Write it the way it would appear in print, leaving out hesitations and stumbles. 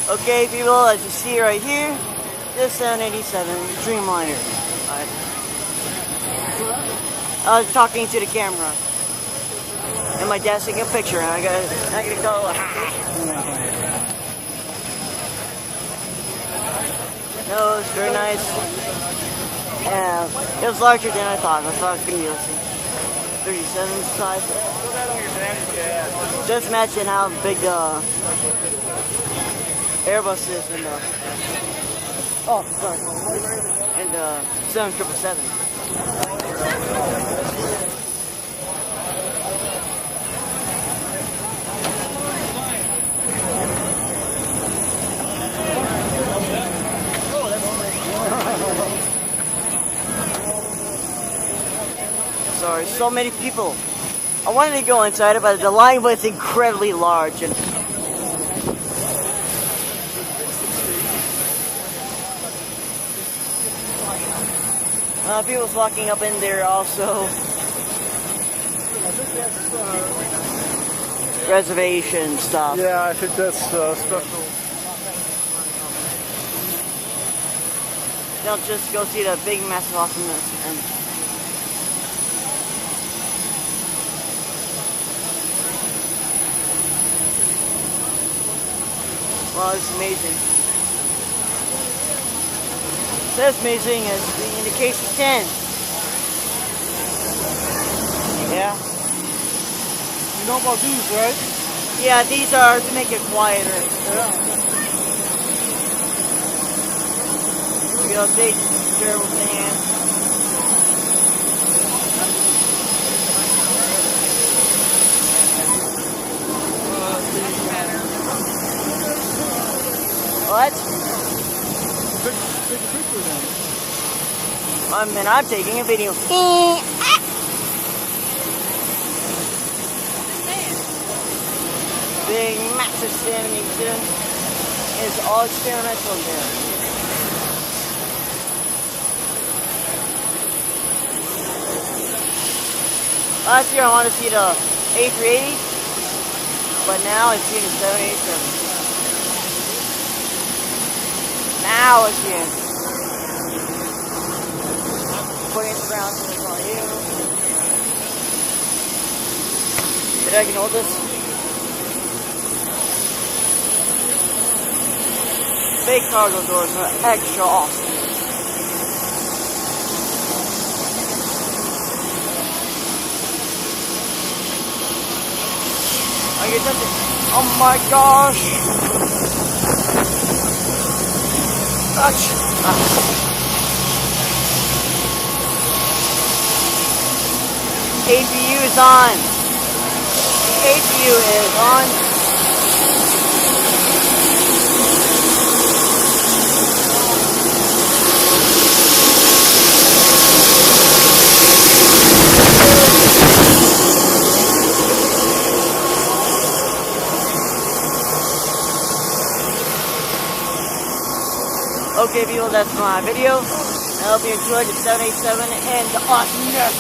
Okay, people, as you see right here, this 787 Dreamliner. I was talking to the camera, and my dad's taking a picture, and I gotta go. No, it's very nice. It was larger than I thought. I thought it was gonna be 37 size. Just imagine how big the Airbus is in the in the 777. Sorry, so many people. I wanted to go inside it, but the line was incredibly large. And people's walking up in there also. Reservation stuff. Yeah, I think that's special. They'll just go see the big, massive awesomeness. And wow, it's amazing. That's amazing as in the case of 10. Yeah. You know about these, right? Yeah, these are to make it quieter. Yeah. You know, big terrible fan. What? Take a picture then. I'm taking a video. Big, massive standing exhibit. It's all experimental here. Last year I wanted to see the A380, but now I'm seeing the 787. Now it's in. Putting it around so it's on you. Did I can hold this? Big cargo doors are extra awesome. Oh, you touch it. Oh my gosh. Touch. APU is on. APU is on. Okay, people, that's my video. I hope you enjoyed the 787 and the awesomeness.